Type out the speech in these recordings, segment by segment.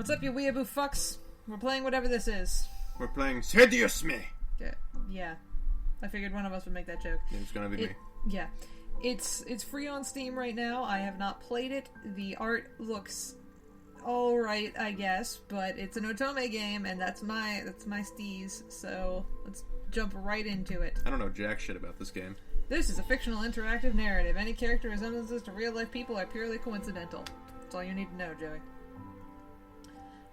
What's up, you weeaboo fucks? We're playing whatever this is. We're playing Seduce Me! Yeah. I figured one of us would make that joke. It's gonna be me. Yeah. It's free on Steam right now. I have not played it. The art looks alright, I guess, but it's an Otome game, and that's my steez, so let's jump right into it. I don't know jack shit about this game. This is a fictional interactive narrative. Any character resemblances to real-life people are purely coincidental. That's all you need to know, Joey.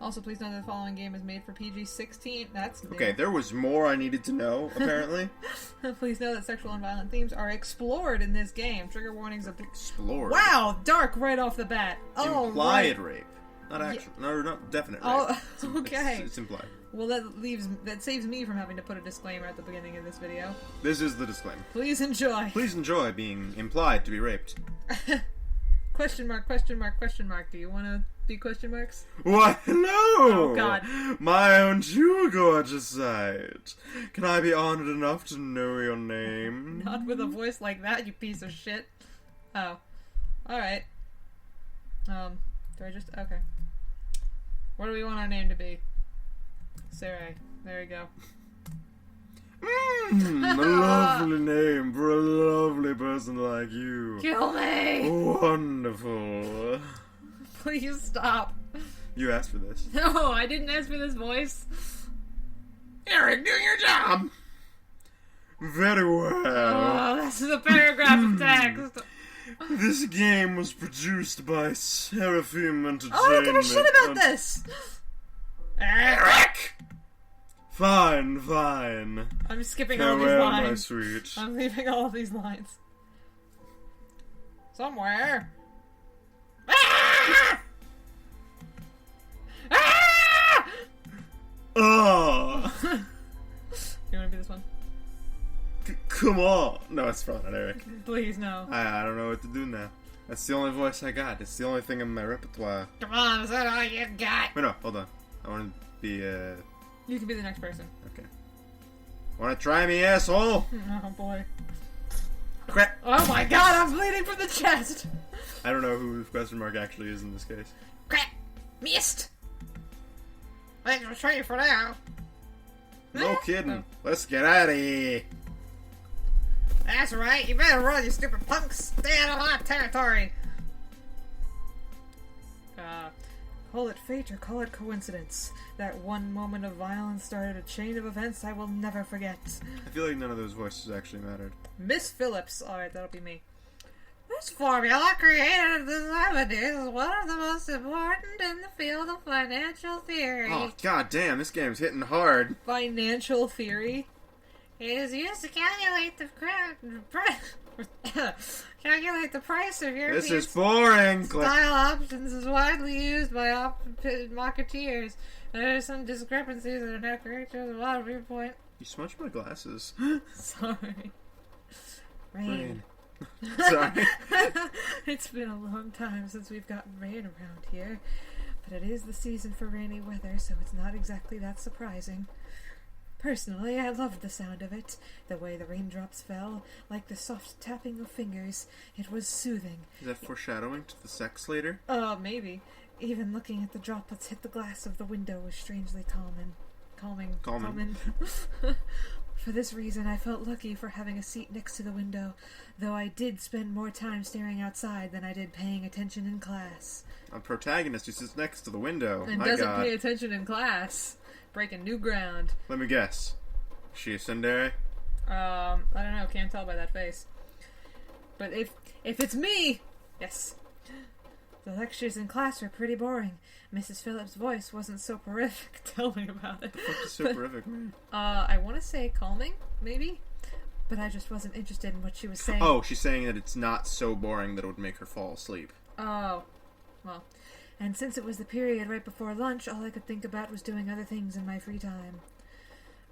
Also, please note that the following game is made for PG-16. That's new. Okay, there was more I needed to know, apparently. Please note that sexual and violent themes are explored in this game. Trigger warnings of... Explored? Wow! Dark right off the bat. Oh, implied rape. Not actual. No, not definite rape. Oh, okay. It's implied. Well, that saves me from having to put a disclaimer at the beginning of this video. This is the disclaimer. Please enjoy. Please enjoy being implied to be raped. Question mark, question mark, question mark. Do you want to do question marks? Why, hello! Oh, God. My own true gorgeous sight. Can I be honored enough to know your name? Not with a voice like that, you piece of shit. Oh. Alright. Do I just... Okay. What do we want our name to be? Sarai. There we go. A lovely name for a lovely person like you. Kill me! Wonderful. Please stop. You asked for this. No, I didn't ask for this voice. Eric, do your job! Very well. Oh, this is a paragraph of text. This game was produced by Seraphim Entertainment. Oh, I don't give a shit about this! Eric! Fine, fine. I'm skipping all these Farewell, lines. my sweet. I'm leaving all of these lines. Somewhere. Ah! Ah! Oh! You want to be this one? Come on! No, it's fine, Eric. Please, no. I don't know what to do now. That's the only voice I got. It's the only thing in my repertoire. Come on, is that all you got? Wait, no, hold on. I want to be, You can be the next person. Okay. Wanna try me, asshole? Oh, boy. Crap! Oh my god, I'm bleeding from the chest! I don't know who question mark actually is in this case. Crap! Missed! Thanks for trying for now. No kidding. Let's get out of here. That's right, you better run, you stupid punks! Stay out of my territory! Call it fate or call it coincidence. That one moment of violence started a chain of events I will never forget. I feel like none of those voices actually mattered. Miss Phillips. Alright, that'll be me. This formula created in the 70s is one of the most important in the field of financial theory. Oh, god damn, this game's hitting hard. Financial theory? It is used to calculate the price of your This is boring. style options is widely used by marketeers. There are some discrepancies that are not correct to a lot of viewpoint. You smudged my glasses. Sorry. Rain. Sorry. It's been a long time since we've gotten rain around here, but it is the season for rainy weather, so it's not exactly that surprising. Personally, I loved the sound of it, the way the raindrops fell, like the soft tapping of fingers. It was soothing. Is that foreshadowing to the sex later? Maybe. Even looking at the droplets hit the glass of the window was strangely calming. For this reason, I felt lucky for having a seat next to the window, though I did spend more time staring outside than I did paying attention in class. A protagonist who sits next to the window. And My doesn't god. pay attention in class. Breaking new ground. Let me guess. Is she a tsundere? I don't know, can't tell by that face. But if it's me, yes. The lectures in class were pretty boring. Mrs. Phillips' voice wasn't so horrific. Tell me about it. What is so horrific? I want to say calming, maybe? But I just wasn't interested in what she was saying. Oh, she's saying that it's not so boring that it would make her fall asleep. Oh, well. And since it was the period right before lunch, all I could think about was doing other things in my free time.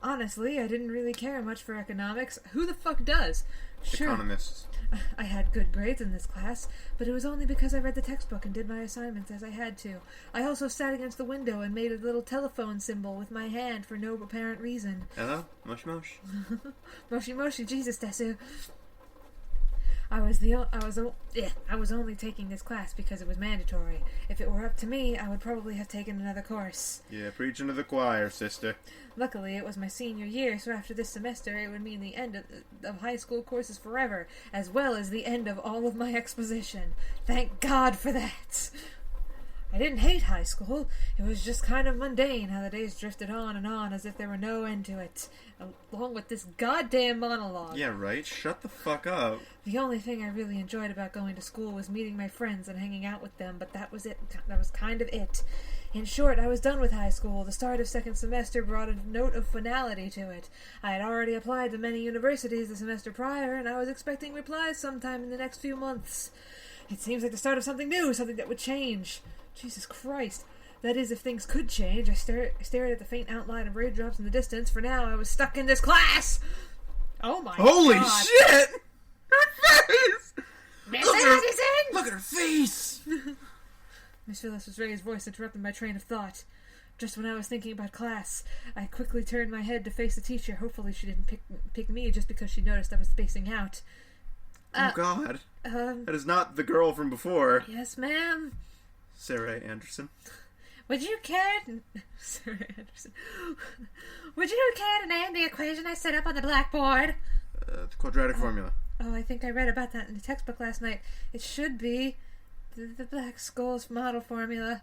Honestly, I didn't really care much for economics. Who the fuck does? Sure, Economists. I had good grades in this class, but it was only because I read the textbook and did my assignments as I had to. I also sat against the window and made a little telephone symbol with my hand for no apparent reason. Hello? Moshi moshi? Moshi moshi, Jesus, Desu. I was only taking this class because it was mandatory. If it were up to me, I would probably have taken another course. Yeah, preaching to the choir, sister. Luckily, it was my senior year, so after this semester, it would mean the end of high school courses forever, as well as the end of all of my exposition. Thank God for that! I didn't hate high school. It was just kind of mundane how the days drifted on as if there were no end to it, along with this goddamn monologue. Yeah, right? Shut the fuck up. The only thing I really enjoyed about going to school was meeting my friends and hanging out with them, but that was it. That was kind of it. In short, I was done with high school. The start of second semester brought a note of finality to it. I had already applied to many universities the semester prior, and I was expecting replies sometime in the next few months. It seems like the start of something new, something that would change. Jesus Christ. That is, if things could change. I stared at the faint outline of raindrops in the distance. For now, I was stuck in this class! Oh my Holy God. shit! Her face! Miss Look at her face! Miss Phyllis's raised voice interrupted my train of thought. Just when I was thinking about class, I quickly turned my head to face the teacher. Hopefully she didn't pick me just because she noticed I was spacing out. Oh God. That is not the girl from before. Yes, ma'am. Sarah Anderson. Would you care Sarah Anderson. Would you care to name the equation I set up on the blackboard? The quadratic formula. Oh, I think I read about that in the textbook last night. It should be the Black Skull's model formula.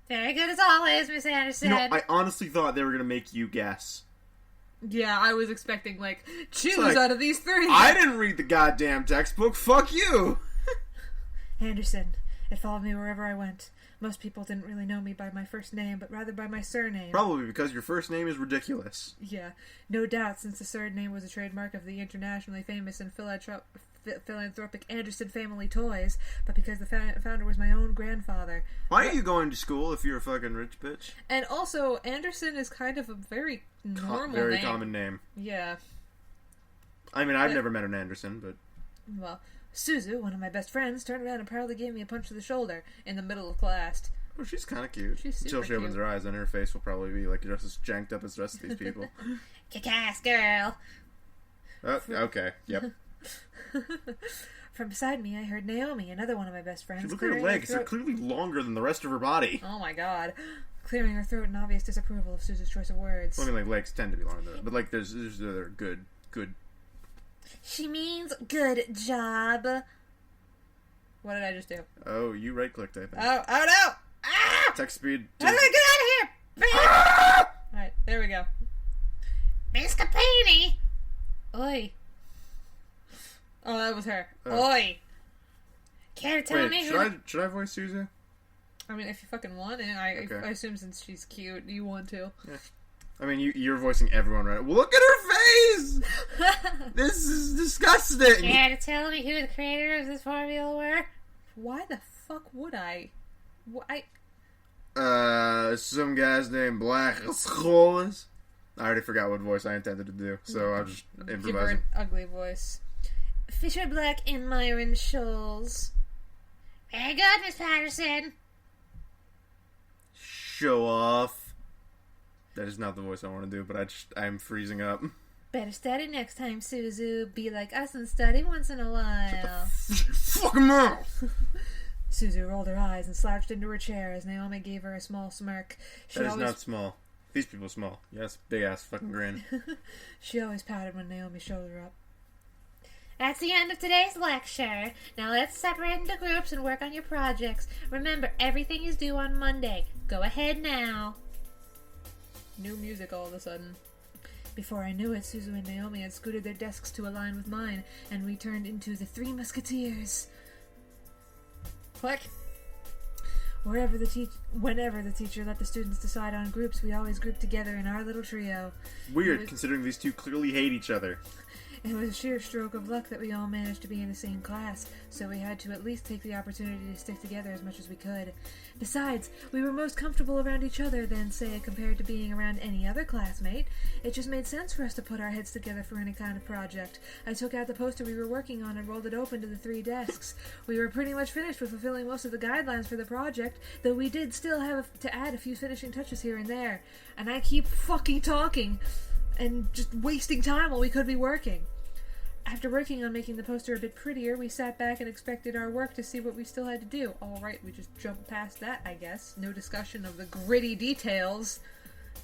Very good as always, Miss Anderson. You know, I honestly thought they were going to make you guess. Yeah, I was expecting, choose like, out of these three. I didn't read the goddamn textbook. Fuck you! Anderson. It followed me wherever I went. Most people didn't really know me by my first name, but rather by my surname. Probably because your first name is ridiculous. Yeah, no doubt, since the surname was a trademark of the internationally famous and philanthropic Anderson Family Toys, but because the founder was my own grandfather. Why are you going to school if you're a fucking rich bitch? And also, Anderson is kind of a very normal very name. common name. Yeah. I mean, I've never met an Anderson, but... Well, Suzu, one of my best friends, turned around and proudly gave me a punch to the shoulder in the middle of class. Oh, she's kind of cute. She's super Until she opens cute. her eyes, and her face will probably be just as janked up as the rest of these people. Kick-ass girl. Okay, yep. From beside me, I heard Naomi, another one of my best friends. She looked at her legs. They're clearly longer than the rest of her body. Oh my God. Clearing her throat in obvious disapproval of Suzu's choice of words. Well, I mean, legs tend to be longer than that. But, there's other good... She means good job. What did I just do? Oh, you right-clicked, I think. Oh no! Ah! Text speed. How do I get out of here? Ah! Alright, there we go. Miss Capini! Oi. Oh, that was her. Oi! Care to tell me who... Should I voice Suzu? I mean, if you fucking want it, I assume since she's cute, you want to. Yeah. I mean, you're voicing everyone right. Well, look at her face! This is disgusting! Care to tell me who the creator of this formula were? Why the fuck would I? Some guys named Black Skullers. I already forgot what voice I intended to do, so I'll just improvise. Give her an ugly voice. Fisher Black and Myron Scholes. Very good, Miss Patterson. Show off. That is not the voice I want to do, but I'm freezing up. Better study next time, Suzu. Be like us and study once in a while. Fucking mouth! Suzu rolled her eyes and slouched into her chair as Naomi gave her a small smirk. That is not small. These people are small. Yes, big ass fucking grin. She always pouted when Naomi showed her up. That's the end of today's lecture. Now let's separate into groups and work on your projects. Remember, everything is due on Monday. Go ahead now. New music all of a sudden. Before I knew it, Suzu and Naomi had scooted their desks to align with mine, and we turned into the Three Musketeers. Click. Whenever the teacher let the students decide on groups, we always grouped together in our little trio. Weird, considering these two clearly hate each other. It was a sheer stroke of luck that we all managed to be in the same class, so we had to at least take the opportunity to stick together as much as we could. Besides, we were most comfortable around each other than, say, compared to being around any other classmate. It just made sense for us to put our heads together for any kind of project. I took out the poster we were working on and rolled it open to the 3 desks. We were pretty much finished with fulfilling most of the guidelines for the project, though we did still have to add a few finishing touches here and there. And I keep fucking talking and just wasting time while we could be working. After working on making the poster a bit prettier, we sat back and expected our work to see what we still had to do. Alright, we just jumped past that, I guess. No discussion of the gritty details.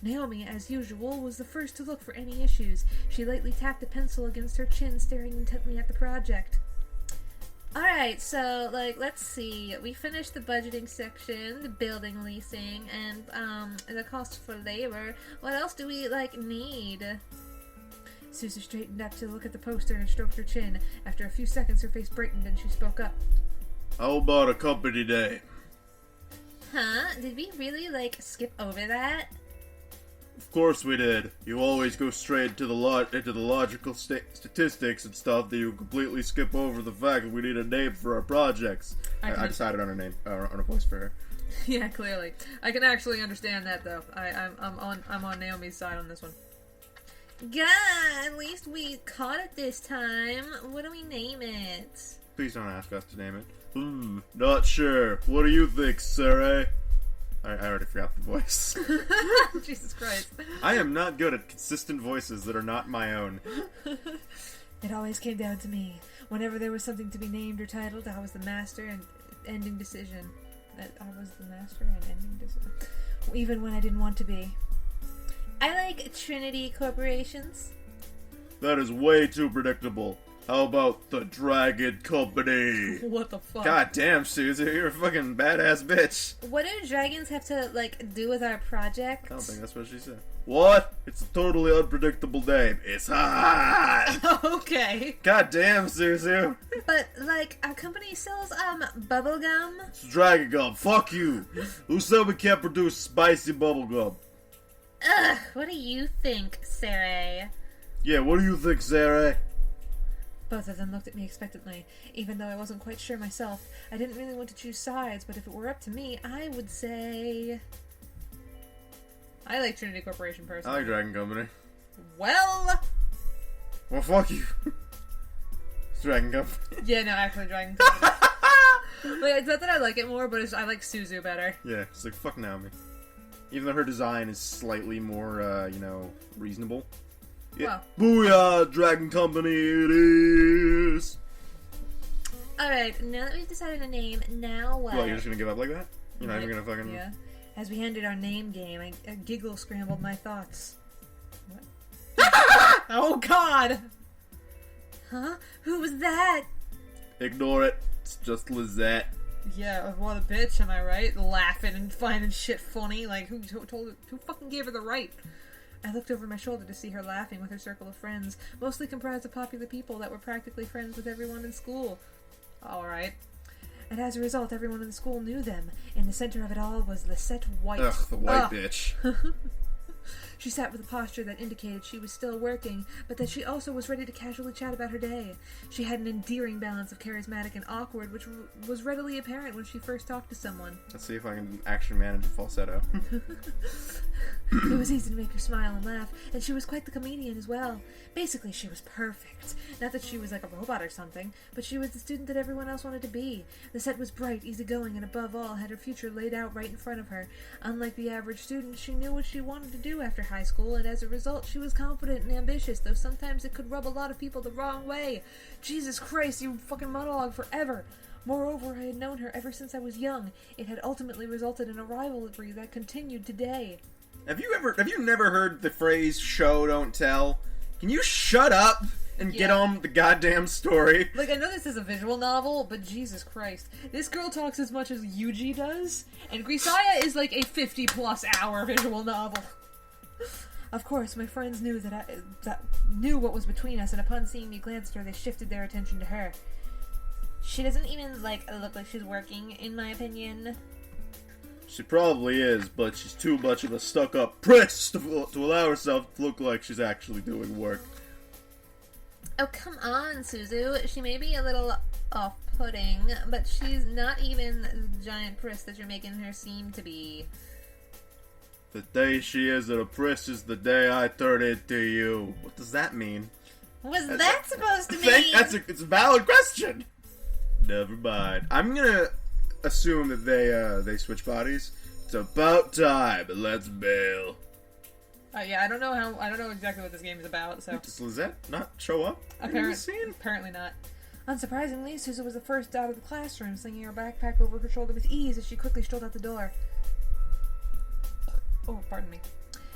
Naomi, as usual, was the first to look for any issues. She lightly tapped a pencil against her chin, staring intently at the project. Alright, so, let's see. We finished the budgeting section, the building leasing, and, the cost for labor. What else do we, need? Susie straightened up to look at the poster and stroked her chin. After a few seconds, her face brightened and she spoke up. How about a company day? Huh? Did we really, skip over that? Of course we did. You always go straight to into the logical statistics and stuff that you completely skip over the fact that we need a name for our projects. I decided on a name, on a voice for her. Yeah, clearly. I can actually understand that, though. I'm on Naomi's side on this one. God, at least we caught it this time. What do we name it? Please don't ask us to name it. Not sure. What do you think, Sarah? I already forgot the voice. Jesus Christ. I am not good at consistent voices that are not my own. It always came down to me. Whenever there was something to be named or titled, I was the master and ending decision. I was the master and ending decision. Even when I didn't want to be. I like Trinity Corporations. That is way too predictable. How about the Dragon Company? What the fuck? God damn, Susie, you're a fucking badass bitch. What do dragons have to, do with our project? I don't think that's what she said. What? It's a totally unpredictable name. It's hot! Okay. God damn, Susie. But, our company sells, bubblegum? It's Dragon Gum. Fuck you. Who said we can't produce spicy bubblegum? Ugh, what do you think, Sarah? Yeah, what do you think, Sarah? Both of them looked at me expectantly, even though I wasn't quite sure myself. I didn't really want to choose sides, but if it were up to me, I would say... I like Trinity Corporation personally. I like Dragon Company. Well, fuck you. It's Dragon Company. Yeah, no, actually Dragon Company. Wait, it's not that I like it more, but I like Suzu better. Yeah, it's like, fuck Naomi. Even though her design is slightly more, reasonable. Yeah. Wow. Booyah! Dragon Company it is! Alright, now that we've decided a name, now what? Well, you're just gonna give up like that? You're not even gonna fucking... Yeah. As we ended our name game, a giggle scrambled my thoughts. What? Oh god! Huh? Who was that? Ignore it. It's just Lizette. Yeah, what a bitch, am I right? Laughing and finding shit funny. Who fucking gave her the right? I looked over my shoulder to see her laughing with her circle of friends, mostly comprised of popular people that were practically friends with everyone in school. Alright. And as a result, everyone in the school knew them. In the center of it all was Lisette White. Ugh, the white bitch. She sat with a posture that indicated she was still working, but that she also was ready to casually chat about her day. She had an endearing balance of charismatic and awkward, which was readily apparent when she first talked to someone. Let's see if I can actually manage a falsetto. It was easy to make her smile and laugh, and she was quite the comedian as well. Basically, she was perfect. Not that she was like a robot or something, but she was the student that everyone else wanted to be. The set was bright, easygoing, and above all, had her future laid out right in front of her. Unlike the average student, she knew what she wanted to do after high school, and as a result, she was confident and ambitious, though sometimes it could rub a lot of people the wrong way. Jesus Christ, you fucking monologue forever! Moreover, I had known her ever since I was young. It had ultimately resulted in a rivalry that continued today. Have you never heard the phrase show don't tell? Can you shut up and get on with the goddamn story? I know this is a visual novel, but Jesus Christ. This girl talks as much as Yuji does, and Grisaya is like a 50-plus hour visual novel. Of course, my friends knew that knew what was between us, and upon seeing me glance at her, they shifted their attention to her. She doesn't even, look like she's working, in my opinion. She probably is, but she's too much of a stuck-up priss to allow herself to look like she's actually doing work. Oh, come on, Suzu. She may be a little off-putting, but she's not even the giant priss that you're making her seem to be. The day she isn't a priss is the day I turn into you. What does that mean? What's that supposed to mean? It's a valid question. Never mind. I'm gonna assume that they switch bodies. It's about time. Let's bail. Yeah, I don't know exactly what this game is about, so... Does Lizette not show up in the scene? Apparently not. Unsurprisingly, Susan was the first out of the classroom, slinging her backpack over her shoulder with ease as she quickly strolled out the door. Oh, pardon me.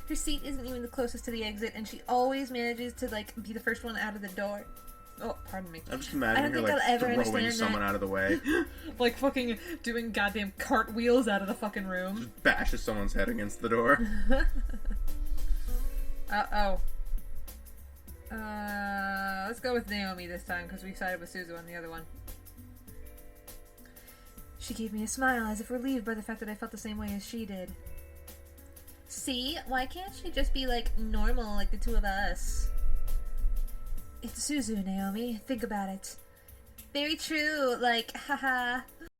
Her seat isn't even the closest to the exit, and she always manages to, like, be the first one out of the door. Oh, pardon me. I'm just imagining her, like, throwing someone out of the way. Like, fucking doing goddamn cartwheels out of the fucking room. Just bashes someone's head against the door. Uh-oh. Let's go with Naomi this time, because we sided with Suzu on the other one. She gave me a smile, as if relieved by the fact that I felt the same way as she did. See? Why can't she just be, like, normal like the two of us? It's Suzu, Naomi. Think about it. Very true. Like, haha.